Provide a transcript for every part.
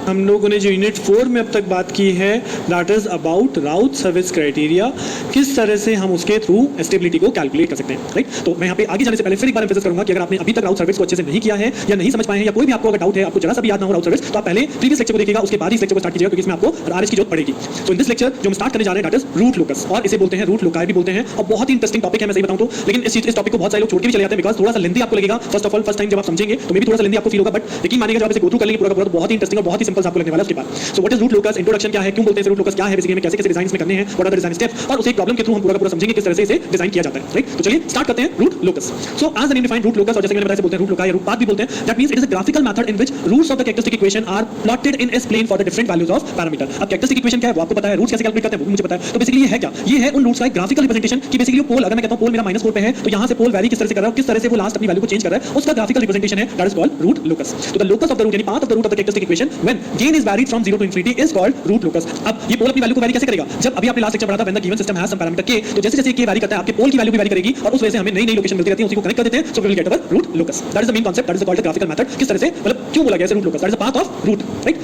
हम लोगों ने जो यूनिट 4 में अब तक बात की है that is about route service criteria, किस तरह से हम उसके थ्रू स्टेबिलिटी को कैलकुलेट कर सकते हैं, राइट। तो मैं यहाँ पे आगे जाने से पहले फिर एक बार एम्फेसिस करूंगा कि अगर आपने अभी तक राउट सर्विस को अच्छे से नहीं किया है या नहीं समझ पाए हैं या कोई भी आपको अगर डाउट है, आपको जरा सा भी याद ना हो राउट सर्विस, तो आप पहले प्रीवियस लेक्चर को देखिएगा, उसके बाद ही इस लेक्चर को स्टार्ट कीजिएगा, क्योंकि इसमें आपको आरएस की जरूरत पड़ेगी। तो इन दिस लेक्चर जो हम स्टार्ट करने जा रहे हैं दैट इज रूट लोकस, और इसे बोलते हैं रूट लोकाई भी बोलते हैं, और बहुत ही इंटरेस्टिंग टॉपिक है मैं सही बताऊं तो। लेकिन इस टॉपिक को बहुत सारे लोग छोड़ के भी चले जाते हैं बिकॉज थोड़ा सा लेंथी आपको लगेगा। First of all first time जब आप समझेंगे तो मे भी थोड़ा सा लेंथी आपको फील होगा, बट यकीन मानिएगा जब आप इसे गो थ्रू कर लेंगे पूरा पूरा, बहुत ही इंटरेस्टिंग और बहुत ही सिंपल आपको लगने वाला है उसके बाद। So what is root locus, introduction क्या है, क्यों बोलते हैं रूट लोकस, क्या है बेसिकली, में कैसे कैसे डिजाइन में करने हैं, what are the design steps, और उसे एक प्रॉब्लम के थ्रू हम पूरा पूरा समझेंगे किस तरह से इसे डिजाइन किया जाता है, राइट। तो चलिए स्टार्ट करते हैं root locus. So as the name define root locus, और जैसे मैंने बताया बोलते हैं रूट लोकाई या रूट पाथ भी बोलते हैं, that means it is a graphical method in which roots of the characteristic equation are plotted in S plane for the different values of parameter. अब कैरेक्टरिस्टिक इक्वेशन क्या है वो आपको पता है, रूट्स कैसे कैलकुलेट करते हैं वो भी मुझे पता है। तो बेसिकली ये है क्या, ये है उन रूट्स का एक ग्राफिकल रिप्रेजेंटेशन कि बेसिकली पोल, अगर मैं कहता हूं पोल मेरा -4 पे है तो यहां से पोल वैरी किस तरह से कर रहा है, किस तरह से वो लास्ट अपनी वैल्यू को चेंज कर रहा है, उसका ग्राफिकल रिप्रेजेंटेशन है, that is called root locus. तो the locus of the root यानी path of the root of the characteristic equation when gain is varied from 0 to infinity is called root locus. अब ये पोल अपनी value को vary कैसे करेगा, जब अभी आपने लास्ट लेक्चर पढ़ा था when the given system has some parameter k, तो जैसे जैसे k वैरी करता है आपके पोल की वैल्यू भी वैरी करेगी, और उस वजह से हमें नई नई लोकेशन मिलती रहती है, उसी को कनेक्ट कर देते हैं, so we will get our root locus. That is the main concept, that is called the graphical method. किस तरह से, मतलब क्यों बोला गया root locus, that is the path of root, right.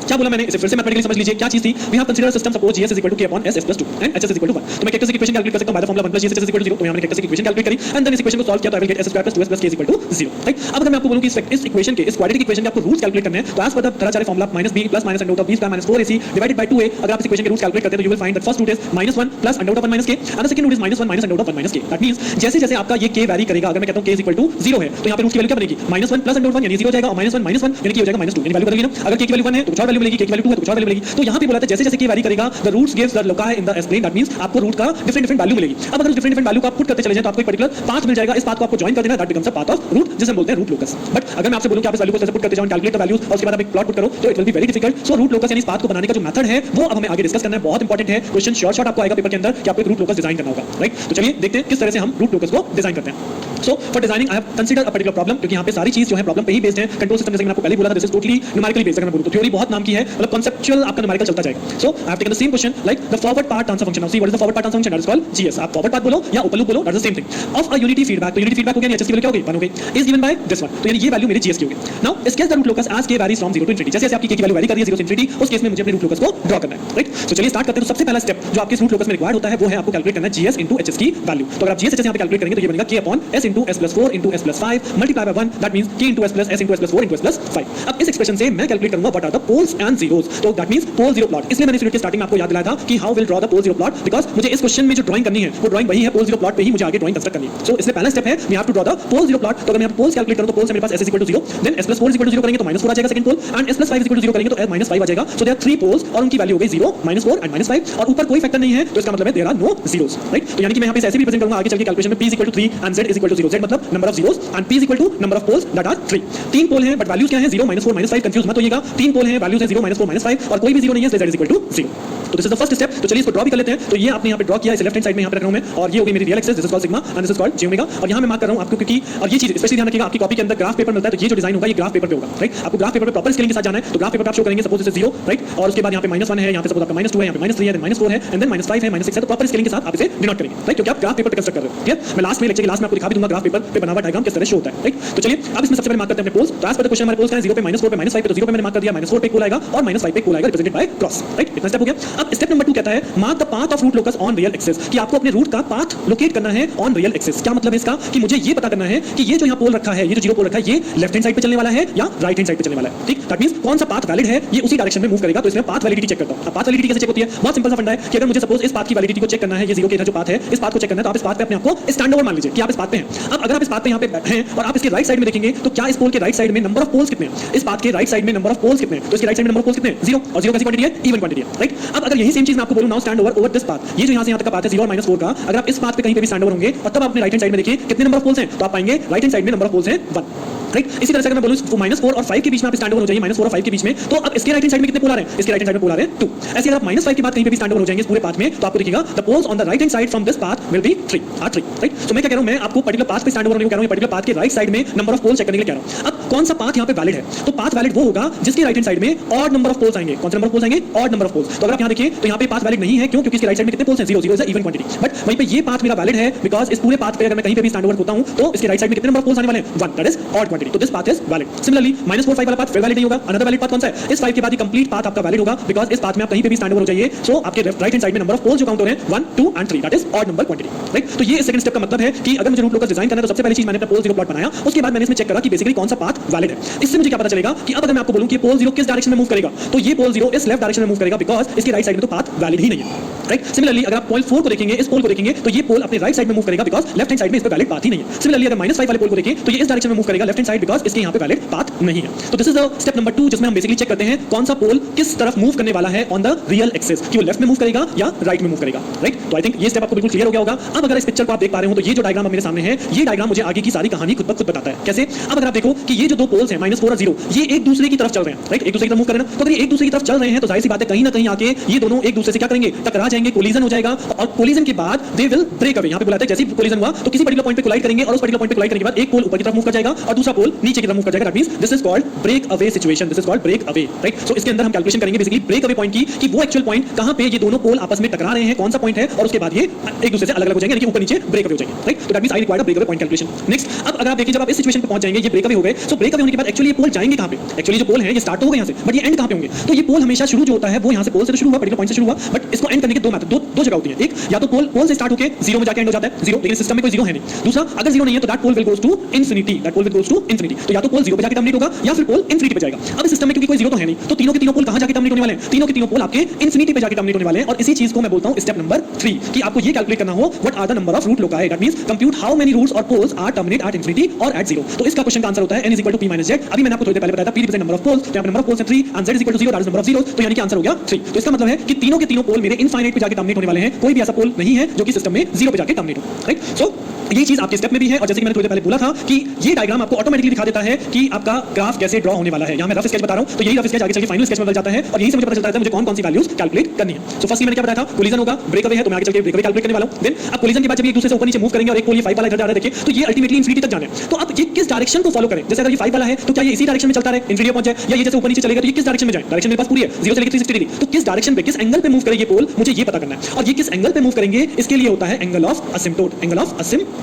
क्या बोला मैंने, इसे फिर से मैथमेटिकली समझ लीजिए क्या चीज थी। We have considered system suppose gs = k / s s + 2 and hs = 1। तो मैं कैरेक्टरिस्टिक इक्वेशन कैलकुलेट कर सकता हूं बाय द फॉर्मूला 1 + gs = 0। तो यहां मैंने कैरेक्टरिस्टिक इक्वेशन कैलकुलेट करी एंड देन इस इक्वेशन को सॉल्व किया तो आई will gate s² + 2s + k = 0, right. अब अगर मैं आपको बोलूं कि इस इक्वेशन के, इस क्वाड्रेटिक इक्वेशन के आपको रूट्स कैलकुलेट करने हैं, तो एज पर द तरह formula -b + -√b² - 4ac divided by 2a, अगर आप इस इक्वेशन के रूट्स कैलकुलेट करते हैं तो you will find that first root is -1 + √1 - k and the second root is -1 - √1 - k। That means जैसे जैसे आपका ये k वैरी करेगा, अगर मैं कहता हूं k = 0 है तो यहां पे रूट की वैल्यू क्या बनेगी, -1 + √1 यानी 0 हो जाएगा, और -1 - 1 यानी k हो जाएगा -2, यानी वैल्यू बदल गई ना। अगर k की वैल्यू 1 है तो कुछ और वैल्यू मिलेगी, k की वैल्यू 2 है तो कुछ और वैल्यू मिलेगी। तो यहां पे बोला था जैसे जैसे k वैरी करेगा the roots gives the loci in the s plane, that means आपको रूट का डिफरेंट वैल्यू मिलेगी। अब अगर डिफरेंट वैल्यू को आप पुट करते चले जाएं तो आपको एक पर्टिकुलर पाथ मिल जाएगा, इस पाथ को आपको जॉइन कर देना, that becomes a path of root, जिसे हम बोलते हैं रूट लोकस। बट अगर मैं आपसे बोलूं कि आप इस वैल्यू को कैसे पुट करते जाओ, कैलकुलेट द वैल्यूज और उसके बाद आप एक प्लॉट पुट करो, तो it will be very difficult. So root locus यानी इस पाथ को बनाने का जो मेथड है वो अब हमें आगे डिस्कस करना है, बहुत इंपॉर्टेंट है। क्वेश्चन शॉर्ट आपको आएगा पेपर के अंदर कि आपको एक रूट लोकस डिजाइन करना होगा, राइट। तो चलिए देखते हैं किस तरह से हम रूट लोकस को डिजाइन करते हैं। So for designing I have considered a particular problem, क्योंकि यहां पे सारी चीज जो है प्रॉब्लम पे ही बेस्ड है। कंट्रोल सिस्टम जैसे मैंने आपको पहले बोला था this is totally numerically based. अगर मैं बोलूं तो थ्योरी बहुत नाम की है, मतलब कांसेप्चुअल आपका न्यूमेरिकल चलता जाएगा। So I have taken the same question like the forward path transfer function. Now see what is the forward path transfer function, that is called gs। आप फॉरवर्ड पाथ बोलो या ओपन लूप बोलो, that is the same thing of a unity feedback. तो unity feedback हो गया, hs की value क्या हो गई, 1 हो गई, is given by this one. तो यानी ये वैल्यू मेरी gs की होगी। Now sketch the root locus as k varies from 0 to infinity. जैसे जैसे आपकी k की वैल्यू वैरी कर रही है 0 से इंफिनिटी, उस केस में मुझे अपने रूट लोकस को ड्रा करना है, राइट। सो चलिए स्टार्ट करते हैं। तो सबसे पहला स्टेप जो आपके रूट लोकस में रिक्वायर्ड होता है वो है आपको कैलकुलेट करना है gs * hs की वैल्यू। तो अगर आप gs यहां पे कैलकुलेट करेंगे तो ये बनेगा k / s * s + 4 * s + 5 multiply by 1, that means k * s + s * s + 4 * s + 5। अब इस एक्सप्रेशन से मैं कैलकुलेट करूंगा what are the poles and zeros. तो that means pole zero plot. इसलिए मैंने इस वीडियो के स्टार्टिंग में आपको याद दिलाया था कि how will draw the pole zero plot, because मुझे इस क्वेश्चन में जो ड्राइंग करनी है वो ड्राइंग वही है, पोल जीरो प्लॉट पे ही मुझे आगे ड्राइंग कंस्ट्रक्ट करनी है। सो इसलिए पहला स्टेप है we have to draw the pole zero plot. तो अगर मैं यहां पोल्स कैलकुलेट करूं तो पोल से मेरे पास s = 0, देन s + 4 = 0 करेंगे तो -4 आ जाएगा सेकंड पोल, एंड s + 5 = 0 करेंगे तो -5 आ जाएगा। सो देयर आर 3 पोल्स और उनकी वैल्यू हो गई 0, -4 एंड -5, और ऊपर कोई फैक्टर नहीं है तो इसका मतलब है there are no zeros, right. तो यानी कि मैं यहां पे ऐसे भी रिप्रेजेंट करूंगा आगे चल के कैलकुलेशन में, p = 3 एंड z = 0। z मतलब number of zeros and p = number of poles that are 3। 3 pole हैं बट वैल्यूज क्या है, 0, -4, -5, कंफ्यूज मत होइएगा। 3 पोल हैं, वैल्यूज है 0, -4, -5 और कोई भी 0 नहीं है, z = 0। तो this is the first step. तो चलिए इसको ड्रॉ भी कर लेते हैं। तो ये आपने यहां पे ड्रॉ किया, इसे लेफ्ट हैंड साइड में यहां पे रख रहा हूं मैं, और ये हो गई मेरी real axis, this is called sigma and this is called j omega. और यहां मैं मार्क कर रहा हूं आपको, क्योंकि और ये चीज स्पेशली ध्यान रखिएगा, आपकी कॉपी के अंदर ग्राफ पेपर मिलता है तो ये जो डिजाइन होगा ये ग्राफ पेपर पे होगा, राइट। आपको ग्राफ पेपर पे प्रॉपर स्केलिंग के साथ जाना है। तो ग्राफ पेपर पे आप शो करेंगे सपोज इसे 0, राइट, और उसके बाद यहां पे -1 है, यहां पे सपोज आपका -2 है, यहां पे -3 है, देन -4 है, एंड देन -5 है, -6 है। तो प्रॉपर स्केलिंग के साथ आप इसे डिनोट करेंगे, राइट, क्योंकि आप ग्राफ पेपर पे कंस्ट्रक्ट कर रहे हो। ठीक है, मैं लास्ट में लेक्चर के लास्ट में आपको दिखा भी दूंगा ग्राफ पेपर पे बना हुआ डायग्राम किस तरह शो होता है, राइट। तो चलिए अब इसमें सबसे पहले मार्क करते हैं अपने पोल्स। तो एज पर द क्वेश्चन हमारे पोल्स हैं 0 पे, -4 पे, -5 पे, तो 0 पे मैंने मार्क कर दिया, -4 पे पोल आएगा और -5 पे पोल आएगा रिप्रेजेंटेड बाय क्रॉस, राइट। इतना स्टेप हो गया। अब स्टेप नंबर 2 कहता है mark the path of root locus on real axis, कि आपको अपने रूट का पाथ लोकेट करना है ऑन रियल एक्सिस। क्या मतलब है इसका, कि मुझे ये पता करना है कि ये जो यहां पोल रखा है, ये जो 0 पोल रखा है, ये लेफ्ट हैंड साइड पे चलने वाला है या राइट हैंड साइड पे चलने वाला है, ठीक। दैट मींस कौन सा पाथ वैलिड है, ये उसी डायरेक्शन में मूव करेगा। तो इसमें पाथ वैलिडिटी चेक करता हूं। अब पाथ वैलिडिटी कैसे चेक होती है, बहुत सिंपल सा फंडा है कि अगर मुझे सपोज इस पाथ की वैलिडिटी को चेक करना है, ये 0 के इधर जो पाथ है इस पाथ को चेक करना है, तो आप इस पाथ पे अपने आप को स्टैंड ओवर मान लीजिए कि आप इस पाथ पे हैं। अब अगर आप इस पाथ पे यहां पे हैं और आप इसके राइट साइड में देखेंगे तो क्या इस पोल के राइट साइड में नंबर ऑफ पोल्स कितने हैं, इस पाथ के राइट साइड में नंबर ऑफ पोल्स कितने हैं, तो इसके राइट साइड में नंबर ऑफ पोल्स कितने हैं, 0, और 0 कैसी क्वांटिटी है, इवन क्वांटिटी है, राइट। अब अगर यही सेम चीज मैं आपको बोलूं now stand over this path, ये जो यहां से यहां तक का पाथ है 0 और -4 का, अगर आप इस पाथ पे कहीं पे भी स्टैंड ओवर होंगे और तब अपने राइट हैंड साइड में देखिए कितने नंबर ऑफ पोल्स हैं, तो आप पाएंगे राइट हैंड साइड में नंबर ऑफ पोल्स हैं 1, राइट। इसी तरह से अगर मैं बोलूं -4 और 5 के बीच में आप स्टैंड ओवर हो जाइए, -4 और 5 के बीच में, तो अब इसके राइट हैंड साइड में कितने पोल आ रहे हैं, इसके राइट हैंड साइड में पोल आ रहे हैं 2। ऐसे अगर आप -5 के बाद कहीं पे भी स्टैंड ओवर हो जाएंगे इस पूरे पाथ में, तो आपको दिखेगा the poles on the right hand side from this path will be 3, right. So मैं क्या कह रहा हूं, मैं आपको पर्टिकुलर पाथ पे स्टैंड ओवर होने को कह रहा हूं, पर्टिकुलर पाथ के राइट साइड में नंबर ऑफ पोल चेक करने के लिए कह रहा हूं। अब कौन सा पाथ यहां पे वैलिड है? तो पाथ वैलिड वो होगा जिसके राइट हैंड साइड में ऑड नंबर ऑफ पोल्स आएंगे। कौन से नंबर ऑफ पोल्स आएंगे? Odd number of poles. तो अगर आप यहां देखिए तो यहां पे पाथ वैलिड नहीं है, क्यों? क्योंकि इसके राइट साइड में कितने पोल्स हैं? 0 0 is a even quantity. But वहीं पे ये पाथ मेरा वैलिड है बिकॉज़ इस पूरे पाथ पे अगर मैं कहीं पे भी स्टैंड ओवर होता हूं तो इसके राइट साइड में कितने नंबर ऑफ पोल्स आने वाले हैं? 1, दैट इज ऑड क्वांटिटी। तो this path is valid. Similarly -4 5 वाला पाथ फिर वैलिड नहीं होगा। अनदर वैलिड पाथ कौन सा है? इस 5 के बाद ही कंप्लीट पाथ आपका वैलिड होगा बिकॉज़ इस पाथ में आप कहीं पे भी स्टैंड ओवर हो जाइए, सो आपके राइट हैंड साइड में नंबर ऑफ पोल्स जो काउंट हो रहे हैं 1 2 and 3, that is odd number quantity, right? तो ये सेकंड स्टेप का मतलब है कि अगर मुझे रूट लोकस डिजाइन करना है तो सबसे पहली चीज मैंने अपना पोल जीरो प्लॉट बनाया, उसके बाद मैंने इसमें चेक करा कि बेसिकली कौन सा पाथ वैलिड है। इससे मुझे क्या पता चलेगा कि अब अगर मैं आपको बोलूं कि पोल जीरो किस डायरेक्शन में मूव करेगा, तो ये पोल जीरो इस लेफ्ट डायरेक्शन में मूव करेगा बिकॉज़ इसके राइट साइड में तो पाथ वैलिड ही नहीं है, राइट? सिमिलरली अगर आप पॉइंट 4 को देखेंगे, इस पोल को देखेंगे तो ये पोल अपने राइट साइड में मूव करेगा बिकॉज़ लेफ्ट हैंड साइड में इस पे वैलिड पाथ ही नहीं है। सिमिलरली अगर -5 वाले पोल को देखें तो ये इस डायरेक्शन में मूव करेगा लेफ्ट हैंड साइड बिकॉज़ इसके यहां पे वैलिड पाथ नहीं है। तो this is the step number 2 जिसमें हम बेसिकली चेक करते हैं कौन सा पोल किस तरफ मूव करने वाला है ऑन द रियल एक्सिस, कि वो लेफ्ट में मूव करेगा या राइट में मूव करेगा, राइट? तो आई थिंक ये स्टेप आपको बिल्कुल क्लियर हो गया होगा। अब अगर इस पिक्चर को आप देख पा रहे हो तो ये जो डायग्राम मेरे सामने है, ये डायग्राम मुझे आगे की सारी कहानी खुद ब खुद बताता है। कैसे? अब अगर आप देखो कि ये जो दो पोल्स हैं -4 और 0, ये एक दूसरे की तरफ चल रहे हैं, राइट? एक दूसरे की तरफ मूव कर रहे हैं। तो अगर ये एक दूसरे की तरफ चल रहे हैं तो जाहिर सी बात है कहीं ना कहीं आके ये दोनों एक दूसरे से क्या करेंगे? टकरा जाएंगे, कोलिजन हो जाएगा और कोलिजन के बाद दे विल ब्रेक अवे। यहां पे बुलाते हैं जैसे ही कोलिजन हुआ तो किसी पर्टिकुलर पॉइंट पे कोलाइड करेंगे और उस पर्टिकुलर पॉइंट पे कोलाइड करने के बाद एक पोल ऊपर की तरफ मूव कर जाएगा और दूसरा पोल नीचे की तरफ मूव कर जाएगा। That means this is called break away situation, this is called break away, right? So इसके अंदर हम कैलकुलेशन करेंगे बेसिकली ब्रेक अवे पॉइंट की, कि वो एक्चुअल पॉइंट कहां पे ये दोनों पोल आपस में टकरा रहे हैं, कौन सा पॉइंट है, और उसके बाद ये एक दूसरे से अलग-अलग हो जाएंगे, यानी कि ऊपर नीचे ब्रेक अवे हो जाएंगे, राइट? तो that means I require a break away point calculation. Next, अब अगर आप देखिए जब आप इस सिचुएशन पे पहुंच जाएंगे, ये ब्रेक अवे हो गए, सो ब्रेक अवे होने के बाद एक्चुअली ये पोल जाएंगे कहां पे? एक्चुअली जो पोल है ये स्टार्ट हो गए यहां से, बट ये एंड कहां पे होंगे? तो ये पोल हमेशा शुरू जो होता है वो यहां से पोल से तो शुरू हुआ, पर्टिकुलर पॉइंट से शुरू हुआ, बट इसको एंड करने के दो मेथड, दो जगह होती है। एक या तो पोल से स्टार्ट होकर 0 में जाके एंड हो जाता है, 0, लेकिन सिस्टम में कोई 0 है नहीं। दूसरा, अगर 0 नहीं है तो that pole will goes to infinity, that pole will goes to infinity. तो या तो पोल 0 पे जाके टर्मिनेट होगा या फिर पोल इंफिनिटी पे जाएगा। अब इस सिस्टम में क्योंकि कोई 0 तो है नहीं, तो तीनों के तीनों पोल कहां जाके टर्मिनेट होने वाले हैं? तीनों के तीनों पोल आपके इंफिनिटी पे जाके टर्मिनेट होने वाले हैं। और इसी चीज को मैं बोलता हूं स्टेप नंबर 3, कि आपको ये कैलकुलेट करना हो what are the number of root loci, that means compute how many roots और poles are terminate at infinity और एट 0। तो इसका क्वेश्चन का आंसर होता है n = p - z। अभी मैंने आपको थोड़ी देर पहले बताया था p represent number of poles, तो यहां पे नंबर ऑफ पोल्स है 3 and z = 0, that is number of zeros, तो यानी कि आंसर हो गया 3। तो इसका मतलब है कि तीनों के तीनों पोल मेरे इनफाइनाइट पे जाके टर्मिनेट होने वाले हैं, कोई भी ऐसा पोल नहीं है जो कि सिस्टम में 0 पे जाके टर्मिनेट हो, राइट? सो ये चीज आपके स्टेप में भी है। और जैसे कि मैंने थोड़ी देर पहले बोला था कि ये डायग्राम आपको ऑटोमेटिकली दिखा देता है कि आपका ग्राफ कैसे ड्रॉ होने वाला है। यहां मैं रफ स्केच बता रहा हूं, तो यही रफ स्केच आगे चल के फाइनल स्केच में बदल जाता है और यही से मुझे पता चलता है मुझे कौन-कौन सी वैल्यूज कैलकुलेट करनी है। सो फर्स्टली मैंने क्या बताया था, कोलिजन होगा, ब्रेक अवे है, तो मैं आगे चल के ब्रेक अवे कैलकुलेट करने वाला हूं। देन अब कोलिजन के बाद जब एक दूसरे से ऊपर नीचे मूव करेंगे और एक पोल ये 5 वाला इधर जा रहा है, देखिए तो ये अल्टीमेटली इंफिनिटी तक जाना है। तो अब ये किस डायरेक्शन को फॉलो करें? जैसे अगर ये 5 वाला है तो क्या ये इसी डायरेक्शन में चलता रहे, इंफिनिटी पहुंच जाए, या ये जैसे ऊपर नीचे चलेगा तो ये किस डायरेक्शन में जाए? डायरेक्शन मेरे पास पूरी है 0 से लेकर 360 डिग्री, तो किस डायरेक्शन पे, किस एंगल पे मूव करेंगे पोल, मुझे ये पता करना है। और ये किस एंगल पे मूव करेंगे, इसके लिए होता है angle of asymptote, angle of asymptote,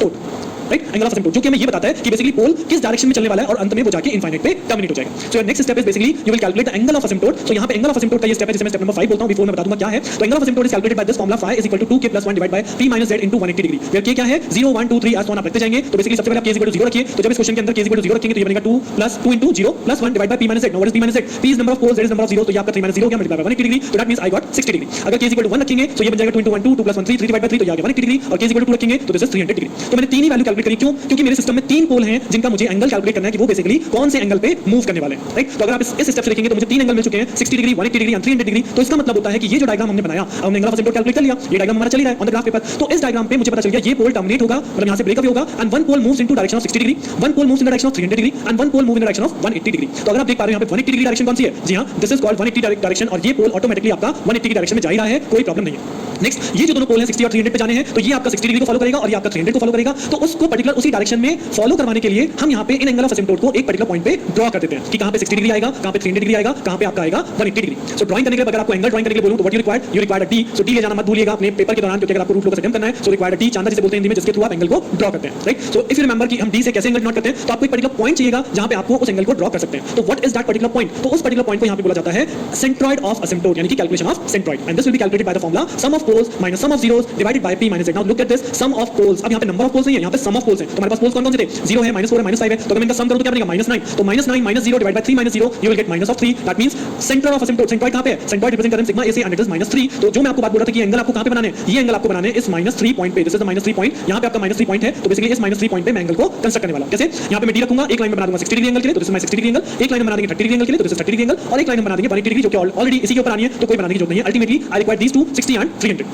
right? Angle of asymptote, जो कि हमें ये बताता है कि बेसिकली पोल किस डायरेक्शन में चलने वाला है और अंत में वो जाके इनफाइनाइट पे टर्मिनेट हो जाएगा। So your next step is basically you will calculate the angle of asymptote. So यहां पे एंगल ऑफ असिम्प्टोट का ये स्टेप है जिसे मैं स्टेप नंबर 5 बोलता हूं, बिफोर मैं बता दूंगा क्या है। तो angle of asymptote is calculated by this formula phi = 2k + 1 / p - z * 180 degree, where k क्या है 0 1 2 3 as on आप रखते जाएंगे। तो बेसिकली सबसे पहले आप k = 0 रखिए। तो जब इस क्वेश्चन के अंदर k = 0 रखेंगे तो ये बनेगा 2 + 2 * 0 + 1 / p - z। Now what is p - z? p is number of poles, z is number of 0, तो ये आपका 3 - 0 हो गया मल्टीप्लाई बाय 180 डिग्री, तो that means I got 60 degree. अगर k = 1 रखेंगे तो ये बन जाएगा 2 * 1 2 2 + 1 3 3 / 3, तो ये आ गया 180 डिग्री। और k = 2 रखेंगे तो दिस इज 300 डिग्री। तो मैंने तीन ही वैल्यू कैलकुलेट करी, क्यों? क्योंकि मेरे सिस्टम में तीन पोल हैं जिनका मुझे एंगल कैलकुलेट करना है कि वो बेसिकली कौन से एंगल पे मूव करने वाले हैं, राइट? तो अगर आप इस स्टेप से देखेंगे तो मुझे तीन एंगल मिल चुके हैं, 60 डिग्री, 180 डिग्री एंड 300 डिग्री। तो इसका मतलब होता है कि ये जो डायग्राम हमने बनाया, हमने एंगल ऑफ असिम्प्टोट कैलकुलेट कर लिया, ये डायग्राम हमारा चल रहा है ऑन द ग्राफ पेपर। तो इस डायग्राम पे मुझे पता चल गया ये पोल टर्मिनेट होगा, मतलब यहां से ब्रेक अवे होगा, and one pole moves into direction of 60 degree, one pole moves in direction of 300 degree, and one pole move in direction of 180 degree. तो अगर आप देख पा रहे हो यहां पे 180 डिग्री डायरेक्शन कौन सी है? जी हां, दिस इज कॉल्ड 180 डायरेक्शन, और ये पोल ऑटोमेटिकली आपका 180 की डायरेक्शन में जा ही रहा है, कोई प्रॉब्लम नहीं है। नेक्स्ट, ये जो दोनों पोल हैं 60 और 300 पे जाने हैं, तो ये आपका 60 डिग्री को फॉलो करेगा और ये आपका 300 को फॉलो करेगा। तो उसको पर्टिकुलर उसी डायरेक्शन में फॉलो करवाने के लिए हम यहां पे इन एंगल ऑफ असिम्प्टोट को एक पर्टिकुलर पॉइंट पे ड्रॉ कर देते हैं कि कहां पे 60 डिग्री आएगा, कहां पे 300 डिग्री आएगा, कहां पे आपका आएगा 180 डिग्री। सो ड्राइंग करने के लिए अगर आपको एंगल ड्राइंग करने के लिए बोलूं तो what you require a D. So D ले जाना मत भूलिएगा अपने पेपर के दौरान, क्योंकि अगर आपको रूट लोकस अटेम्प्ट करना है, सो रिक्वायर अ डी, चांदा जिसे बोलते हैं हिंदी में, जिसके थ्रू आप एंगल को ड्रॉ करते हैं, right? So if you remember कि हम डी से कैसे एंगल नोट करते हैं, तो आपको एक पर्टिकुलर पॉइंट चाहिएगा जहां पे आपको उस एंगल को ड्रॉ कर सकते हैं। तो what is that particular point? तो उस पर्टिकुलर पॉइंट को यहां पे बोला जाता है सेंट्रॉइड ऑफ असिम्प्टोट, यानी कि calculation of centroid, and this will be calculated by the formula sum of poles minus sum of zeros divided by p - z। Now look at this, sum of poles, अब यहां पे number of poles नहीं है, यहां पे सम of poles है। तो हमारे पास पोल्स कौन-कौन से थे? 0 है, -4 है, -5 है। तो अगर मैं इनका सम करूं तो क्या बनेगा? -9। तो -9 - 0 divided by 3 - 0, you will get -3। That means centre of asymptote, centroid कहां पे है? सेंट्रॉइड रिप्रेजेंट कर रहे हैं सिग्मा a से, एंड इट इज -3। तो जो मैं आपको बात बोल रहा था कि एंगल आपको कहां पे बनाने हैं, ये एंगल आपको बनाने हैं इस -3 पॉइंट पे। दिस इज द -3 पॉइंट, यहां पे आपका -3 पॉइंट है। तो बेसिकली इस -3 पॉइंट पे मैं एंगल को कंस्ट्रक्ट करने वाला हूं। कैसे? यहां पे मैं डी रखूंगा, एक लाइन में बना दूंगा 60 डिग्री एंगल के लिए, तो this is my 60 degree angle, एक लाइन में बना देंगे 30 डिग्री एंगल के लिए, तो दिस इज 30 डिग्री एंगल, और एक लाइन में बना देंगे 180 डिग्री, जो कि ऑलरेडी इसी के ऊपर आनी है, तो कोई बनाने की जरूरत नहीं है। Ultimately I require these two 60 and 300,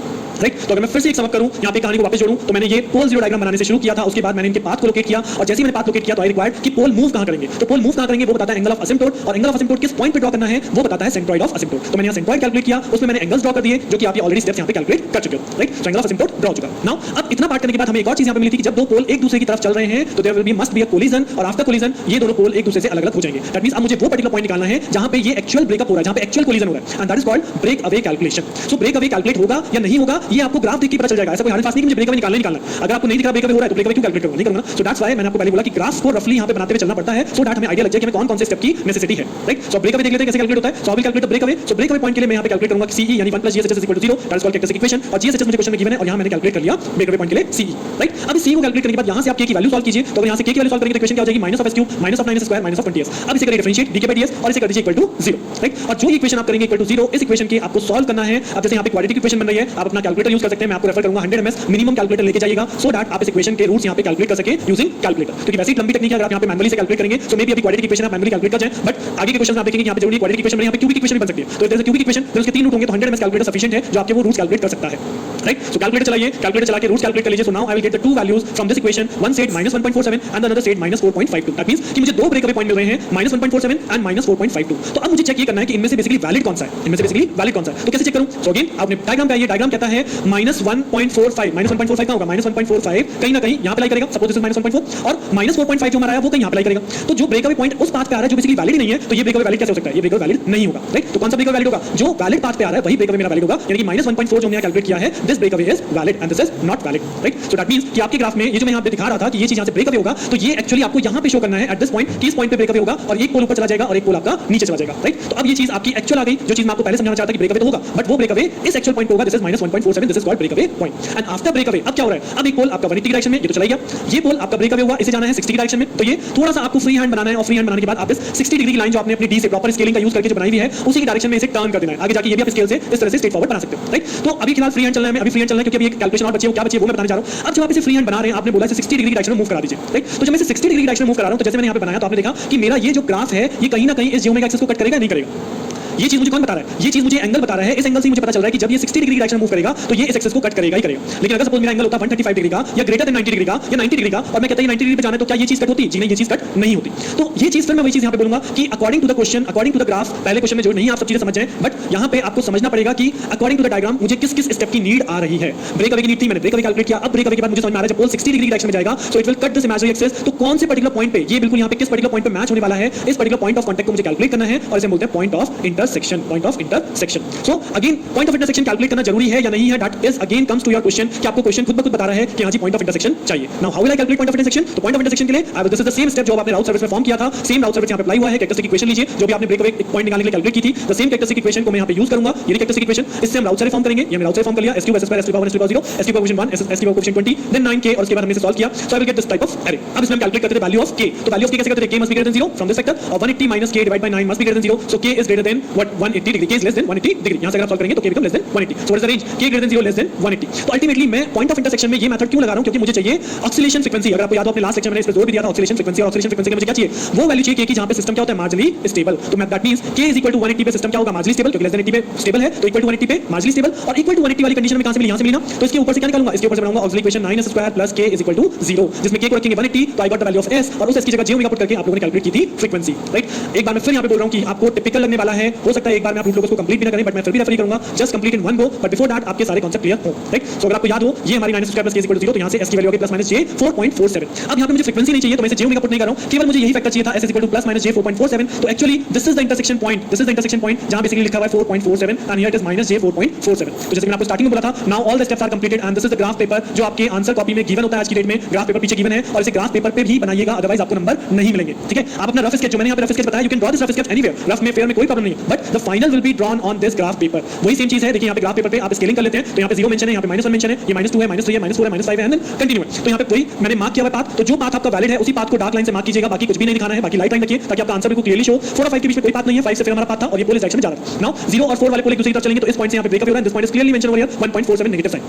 right? तो अगर मैं फिर से एक सबक करूं, यहां पे कहानी को वापस जोड़ूं, तो मैंने ये पोल जीरो डायग्राम बनाने से शुरू किया था, उसके बाद मैंने इनके पाथ को लोकेट किया और जैसे ही मैंने पाथ लोकेट किया तो आई रिक्वायर्ड कि पोल मूव कहां करेंगे, तो पोल मूव कहां करेंगे वो बताता है एंगल ऑफ असिम्प्टोट, और एंगल ऑफ असिम्प्टोट किस पॉइंट पे ड्रॉ करना है वो बताता है सेंट्रॉइड ऑफ असिम्प्टोट। तो मैंने यहां सेंट्रॉइड कैलकुलेट किया, उसमें मैंने एंगल्स ड्रॉ कर दिए जो कि आप ऑलरेडी स्टेप्स यहां पे कैलकुलेट कर चुके हो, राइट। तो एंगल ऑफ असिम्प्टोट ड्रॉ हो चुका। नाउ अब इतना पार्ट करने के बाद हमें एक और चीज यहां पे मिली थी कि जब दो पोल एक दूसरे की तरफ चल रहे हैं तो there will be must be a collision, और आफ्टर कोलिजन ये दोनों पोल एक दूसरे से अलग-अलग हो जाएंगे। दैट मींस अब मुझे वो पर्टिकुलर पॉइंट निकालना है जहां पे ये एक्चुअल ब्रेकअप हो रहा है, जहां पे एक्चुअल कोलिजन हो रहा है, and that is called break away calculation. So break away calculate होगा या नहीं होगा ये आपको ग्राफ देख के पता चल जाएगा। ऐसा कोई हार्ड फास्ट नहीं कि मुझे ब्रेक अवे निकालना है। अगर आपको नहीं दिख रहा ब्रेक अवे हो रहा है तो ब्रेक अवे क्यों कैलकुलेट करूंगा, नहीं करूंगा। सो दैट्स व्हाई मैंने आपको पहले बोला कि ग्राफ को रफली यहां पे बनाते हुए चलना पड़ता है, सो दैट हमें आईडिया लग जाए कि हमें कौन-कौन से स्टेप की नेसेसिटी है, राइट। सो ब्रेक अवे देख लेते हैं कैसे कैलकुलेट होता है। So I will calculate the break away. So break away point के लिए मैं यहां पे कैलकुलेट करूंगा CE यानी 1 + GSHS = 0, that is called characteristic equation, और GSHS मुझे क्वेश्चन में गिवन है और यहां मैंने कैलकुलेट कर लिया ब्रेक अवे पॉइंट के लिए CE, राइट। अब इस CE को कैलकुलेट करने के बाद यहां से आप k की वैल्यू सॉल्व कीजिए, तो अगर यहां से k की वैल्यू सॉल्व करेंगे तो इक्वेशन क्या हो जाएगी -(s3) -(9s²) -20s। अब इसे करिए डिफरेंशिएट dk/ds और इसे कर दीजिए इक्वल टू 0, राइट। और जो इक्वेशन आप करेंगे इक्वल टू 0, इस इक्वेशन के आपको सॉल्व करना है। अब जैसे यहां पे क्वाड्रेटिक इक्वेशन बन रही है, आप अपना कैलकुलेटर यूज कर सकते हैं। मैं आपको रेफर करूंगा 100 ms मिनिमम कैलकुलेटर लेके जाइएगा, सो दैट आप इस इक्वेशन के रूट्स यहां पे कैलकुलेट कर सके यूजिंग कैलकुलेटर, क्योंकि वैसे ही लंबी टेक्निक है। अगर आप यहां पे मैनुअली से कैलकुलेट करेंगे तो मे बी अभी क्वाड्रेटिक इक्वेशन आप मैनुअली कैलकुलेट कर जाएं, बट आगे के क्वेश्चन आप देखेंगे यहां पे जरूरी क्वाड्रेटिक इक्वेशन में यहां पे क्यूबिक इक्वेशन भी बन सकती है। तो जैसे क्यूबिक इक्वेशन फिर उसके 3 रूट होंगे तो 100 ms कैलकुलेटर सफिशिएंट है जो आपके वो रूट्स कैलकुलेट कर सकता है, राइट। सो कैलकुलेटर चलाइए, कैलकुलेटर चला के रूट्स कैलकुलेट कर लीजिए। So now I will get the two values from this equation, one said -1.47 and another said -4.52। That means कि मुझे दो ब्रेक अवे पॉइंट मिल रहे हैं -1.47 एंड -4.52। तो अब मुझे चेक ये करना है कि इनमें से बेसिकली वैलिड कौन सा है, इनमें से बेसिकली वैलिड कौन सा है। तो कैसे चेक करूं? सो अगेन आपने डायग्राम पे आइए, डायग्राम कहता है -1.45 -1.45 का होगा, -1.45 कहीं ना कहीं यहां पे लाई करेगा, सपोज दिस इज -1.4, और -4.5 जो हमारा है वो कहीं यहां पे लाई करेगा। तो जो ब्रेक अवे पॉइंट उस पाथ पे आ रहा है जो बेसिकली वैलिड नहीं है, तो ये ब्रेक अवे वैलिड कैसे हो सकता है? ये ब्रेक अवे वैलिड नहीं होगा, राइट। तो कौन सा ब्रेक अवे वैलिड होगा? जो वैलिड पाथ पे आ रहा है वही ब्रेक अवे मेरा वैलिड होगा, यानी कि -1.4 जो हमने कैलकुलेट किया है, this break away is valid and this is not valid, right. So that means कि आपके ग्राफ में ये जो मैं यहां पे दिखा रहा था कि ये चीज यहां से ब्रेक अवे होगा, तो ये एक्चुअली आपको यहां पे शो करना है एट दिस पॉइंट कि इस पॉइंट पे ब्रेक अवे होगा और एक पोल ऊपर चला जाएगा और एक पोल आपका नीचे चला जाएगा, राइट। तो अब ये चीज आपकी एक्चुअल आ गई, जो चीज मैं आपको पहले समझाना चाहता था कि ब्रेक अवे तो होगा, बट वो ब्रेक अवे इस एक्चुअल पॉइंट पे होगा, this is -1.47, this is called break away point. And after break away अब क्या हो रहा है? अब एक पोल आपका 180 की डायरेक्शन में, ये तो चला गया, ये पोल आपका ब्रेक अवे हुआ, इसे जाना है 60 की डायरेक्शन में, तो ये थोड़ा सा आपको फ्री हैंड बनाना है, और फ्री हैंड बनाने के बाद आप इस 60 डिग्री की लाइन जो आपने अपनी डी से प्रॉपर स्केलिंग का यूज करके जो बनाई हुई है उसी की डायरेक्शन में इसे टर्न कर देना है। आगे जाके ये भी आप स्केल से इस तरह से स्ट्रेट फॉरवर्ड बना सकते हो, राइट। तो अभी फिलहाल फ्री हैंड चलना है, अभी फ्री हैंड चलना है क्योंकि अभी एक कैलकुलेशन और बची है, वो क्या बची है वो मैं बताने जा रहा हूं। अब जब आप इसे फ्री हैंड बना रहे हैं, आपने बोला इसे 60 डिग्री की डायरेक्शन में मूव करा दीजिए, राइट। तो जब मैं इसे 60 डिग्री की डायरेक्शन में मूव करा रहा हूं, तो जैसे मैंने यहां पे बनाया तो आपने देखा कि मेरा ये जो ग्राफ है ये कहीं ना कहीं इस जियोमेट्रिक एक्सिस को कट करेगा नहीं करेगा। ये चीज मुझे कौन बता रहा है? ये चीज मुझे एंगल बता रहा है। इस एंगल से मुझे पता चल रहा है कि जब ये 60 डिग्री की डायरेक्शन मूव करेगा तो ये इस एक्सिस को कट करेगा ही करेगा। लेकिन अगर सपोज मेरा एंगल होता 135 डिग्री का या ग्रेटर देन 90 डिग्री का या 90 डिग्री का और मैं कहता हूं 90 डिग्री पे जाना है, तो क्या ये चीज कट होती? जी नहीं, ये चीज कट नहीं होती। तो ये चीज फिर मैं वही चीज यहां पे बोलूंगा कि according to the question, according to the graph, पहले क्वेश्चन में जो नहीं आप सब चीजें समझ जाएं, बट यहां पे आपको समझना पड़ेगा कि अकॉर्डिंग टू द डायग्राम मुझे किस किस स्टेप की नीड आ रही है। ब्रेक अवे की नीड थी, मैंने ब्रेक अवे कैलकुलेट किया। अब ब्रेक अवे के बाद मुझे समझ में आ रहा है जब पोल 60 डिग्री की डायरेक्शन में जाएगा so it will cut this imaginary axis. तो कौन से पर्टिकुलर पॉइंट पे ये बिल्कुल यहां पे किस पर्टिकुलर पॉइंट पे मैच होने वाला है, इस पर्टिकुलर पॉइंट ऑफ कांटेक्ट को मुझे कैलकुलेट करना है और इसे बोलते हैं point of intersection, point of intersection. So again point of intersection calculate करना जरूरी है या नहीं है, that is again comes to your question कि आपको क्वेश्चन खुद ब खुद बता रहा है कि हां जी पॉइंट ऑफ इंटरसेक्शन चाहिए। Now how will I calculate point of intersection? तो पॉइंट ऑफ इंटरसेक्शन के लिए I will this is the same step जो आपने राउट सर्विस में फॉर्म किया था, सेम राउट सर्विस यहां पे अप्लाई हुआ है। कैरेक्टरिस्टिक इक्वेशन लीजिए जो भी आपने ब्रेक अवे पॉइंट निकालने के लिए कैलकुलेट की थी, द सेम कैरेक्टरिस्टिक इक्वेशन को मैं यहां पे यूज करूंगा। ये कैरेक्टरिस्टिक इक्वेशन इससे हम राउट सर्विस फॉर्म करेंगे। ये हमने राउट सर्विस फॉर्म कर लिया, s3 s2 s3 power 0 s3 coefficient 1 s3 coefficient 20 then 9k, और उसके बाद हमने इसे सॉल्व किया। So I will get this type of array. अब इसमें हम कैलकुलेट करते थे वैल्यू ऑफ k। तो वैल्यू ऑफ k कैसे करते थे? k must be greater than 0 from this factor, और 180 minus k divide by 9 must be greater than 0, so k is greater than what 180 degree, k is less than 180 degree. यहां से अगर आप solve करेंगे तो k become less than 180। So what is the range? k greater than 0 less than 180। तो ultimately मैं point of intersection में ये मेथड क्यों लगा रहा हूं? क्योंकि मुझे चाहिए ऑक्सीलेशन फ्रीक्वेंसी। अगर आपको याद हो अपने लास्ट लेक्चर में मैंने इस पे जोर भी दिया था ऑक्सीलेशन फ्रीक्वेंसी, और ऑक्सीलेशन फ्रीक्वेंसी के मुझे क्या चाहिए? वो वैल्यू चाहिए कि जहां पे सिस्टम क्या होता है? Marginally stable. तो मैं that means k is equal to 180 पे सिस्टम क्या होगा? मार्जिनली स्टेबल, क्योंकि लेस देन 80 पे स्टेबल है, तो इक्वल टू 180 पे मार्जिनली स्टेबल। और इक्वल टू 180 वाली कंडीशन में कहां से मिली? यहां से मिली ना। तो इसके ऊपर से क्या निकालूंगा? इसके ऊपर से बनाऊंगा auxiliary equation 9s² plus k is equal to 0, जिसमें k को रखेंगे 180, तो I got the value of s, और उस s की जगह j ओमेगा पुट करके आप लोगों ने कैलकुलेट की थी फ्रीक्वेंसी, राइट। एक बार मैं फिर यहां पे बोल रहा हूं कि आपको टिपिकल लगने वाला है, हो सकता है एक बार में आप रूट लोगोस को कंप्लीट भी ना करें, बट मैं फिर भी रेफर करूंगा just complete in one go, but before that आपके सारे कांसेप्ट क्लियर हो, राइट। सो अगर आपको याद हो ये हमारी 9s² plus k is equal to 0, तो यहां से s की वैल्यू आ गई प्लस माइनस j 4.47। अब यहां पे मुझे फ्रीक्वेंसी नहीं चाहिए तो मैं इसे j ओमेगा पुट नहीं कर रहा हूं, केवल मुझे यही फैक्टर चाहिए था, s is equal two plus minus j 4.47। तो actually this is the intersection point, this is the intersection point जहां बेसिकली लिखा हुआ है 4.47 and here it is minus j 4.47। तो जैसे मैंने आपको स्टार्टिंग में बोला था, now all the steps are completed and this is the graph paper जो आपके आंसर कॉपी में गिवन होता है आज की डेट में। ग्राफ पेपर पीछे गिवन है और इसे ग्राफ पेपर पे भी बनाइएगा, अदरवाइज आपको नंबर नहीं मिलेंगे, ठीक है। आप अपना रफ स्केच जो मैंने यहां पे रफ स्केच बताया, you can draw this rough sketch anywhere, rough में फेयर में कोई प्रॉब्लम नहीं है, but the final will be drawn on this graph paper. वही सेम चीज है, देखिए यहां पे ग्राफ पेपर पे आप स्केलिंग कर लेते हैं, तो यहां पे 0 मेंशन है, यहां पे -1 मेंशन है, ये -2 है, -3 है, -4 है, -5 है, एंड देन कंटिन्यू है। तो यहां पे कोई मैंने मार्क किया हुआ पाथ, तो जो पाथ आपका वैलिड है उसी पाथ को डार्क लाइन से मार्क कीजिएगा, बाकी कुछ भी नहीं दिखाना है, बाकी लाइट लाइन रखिए ताकि आपका आंसर बिल्कुल क्लियरली शो। 4 और 5 के बीच में कोई पाथ नहीं है, 5 से फिर हमारा पाथ था और ये पोल इस डायरेक्शन में जा रहा था। नाउ 0 और 4 वाले पोल एक दूसरे की तरफ चलेंगे, तो इस पॉइंट से यहां पे ब्रेकअप हो रहा है, this point is clearly mention over here 1.47 negative sign,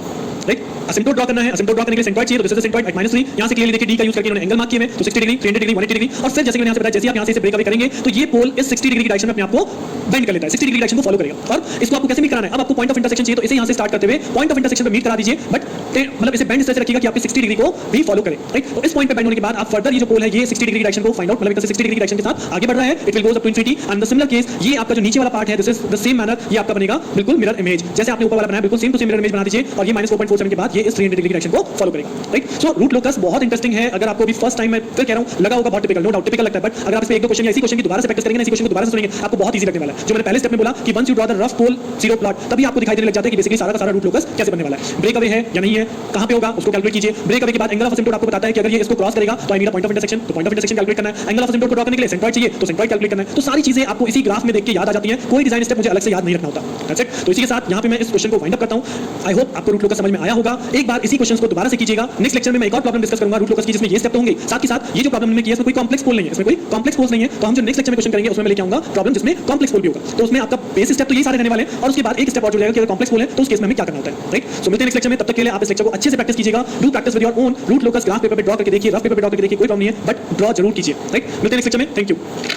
right. Asymptote draw करना है, असिम्प्टोट ड्रॉ करने के लिए सेंट्रोइड चाहिए, तो this is the centroid at -3। यहां से क्लियरली देखिए डी का यूज करके इन्होंने एंगल मार्क किए हैं, तो 60 डिग्री, 300 डिग्री, 180 डिग्री, और फिर जैसे कि मैंने यहां से बताया, जैसे आप यहां से ब्रेक अवे करेंगे तो ये पोल इस 60 डिग्री की डायरेक्शन में अपने आप को बेंड कर लेता है, 60 डिग्री डायरेक्शन को फॉलो करेगा। और इसको आपको कैसे मीट कराना है, अब आपको पॉइंट ऑफ इंटरसेक्शन चाहिए, तो इसे यहां से स्टार्ट करते हुए पॉइंट ऑफ इंटरसेक्शन पे मीट करा दीजिए, बट मतलब इसे बेंड इस तरह से रखिएगा कि आपके 60 डिग्री को भी फॉलो करे, राइट। तो इस पॉइंट पे बेंड होने के बाद आप फर्दर ये जो पोल है ये 60 डिग्री की डायरेक्शन को फाइंड आउट, मतलब 60 डिग्री की डायरेक्शन के साथ आगे बढ़ रहा है, it will goes up to infinity. And the similar case, ये आपका जो नीचे वाला पार्ट है, this is the same manner, ये आपका बनेगा बिल्कुल मिरर इमेज, जैसे आपने ऊपर वाला बनाया बिल्कुल same to same mirror image बना दीजिए, और ये -4.47 के बाद ये इस 300 डिग्री की डायरेक्शन को फॉलो करेगा, राइट। सो रूट लोकस बहुत इंटरेस्टिंग है, अगर आपको भी फर्स्ट टाइम मैं फिर कह रहा हूं लगा होगा बहुत टिपिकल, नो डाउट टिपिकल लगता है, बट अगर आप इस पे एक दो क्वेश्चन या इसी क्वेश्चन की दोबारा से प्रैक्टिस करेंगे ना, इसी क्वेश्चन को दोबारा से सुनेंगे, आपको बहुत इजी लगने वाला है। जो मैंने पहले स्टेप में बोला कि once you draw the rough pole zero plot, तभी आपको दिखाई देने लग जाता है कि बेसिकली सारा का सारा रूट लोकस कैसे बनने वाला है। ब्रेक अवे है या नहीं है, कहां पे होगा उसको कैलकुलेट कीजिए। ब्रेक अवे के बाद एंगल ऑफ असिम्प्टोट आपको बताता है कि अगर ये इसको क्रॉस करेगा तो I need a point of intersection, तो पॉइंट ऑफ इंटरसेक्शन कैलकुलेट करना है। एंगल ऑफ असिम्प्टोट को ड्रॉ करने के लिए सेंट्रोइड चाहिए, तो सेंट्रोइड कैलकुलेट करना है। तो सारी चीजें आपको इसी ग्राफ में देख के याद आ जाती हैं, कोई डिजाइन स्टेप मुझे अलग से याद नहीं रखना होता, दैट्स इट। तो इसी के साथ यहां पे मैं इस क्वेश्चन को वाइंड अप करता हूं। आई होप आपको रूट लोकस समझ में आया होगा। एक बार इसी क्वेश्चन को दोबारा से कीजिएगा। नेक्स्ट लेक्चर में मैं एक और प्रॉब्लम डिस्कस करूंगा रूट लोकस की, जिसमें ये स्टेप तो होंगे, साथ ही साथ ये जो प्रॉब्लम हमने की है इसमें कोई कॉम्प्लेक्स पोल नहीं है, इसमें कोई कॉम्प्लेक्स पोल्स नहीं है, तो हम जो नेक्स्ट लेक्चर में क्वेश्चन करेंगे उसमें मैं लेके आऊंगा प्रॉब्लम जिसमें कॉम्प्लेक्स पोल भी होगा। तो उसमें आपका बेस स्टेप तो ये सारे रहने वाले हैं, और उसके बाद एक स्टेप और जुड़ जाएगा कि अगर कॉम्प्लेक्स पोल है तो उस केस में हमें क्या करना होता है, राइट। सो मिलते हैं नेक्स्ट लेक्चर में, तब तक के लिए आप इस लेक्चर को अच्छे से प्रैक्टिस कीजिएगा। Do practice with your own root locus graph paper पे ड्रॉ करके देखिए, रफ पेपर पे ड्रॉ करके देखिए, कोई प्रॉब्लम नहीं है, बट ड्रॉ जरूर कीजिए, राइट। मिलते हैं नेक्स्ट लेक्चर में, थैंक यू।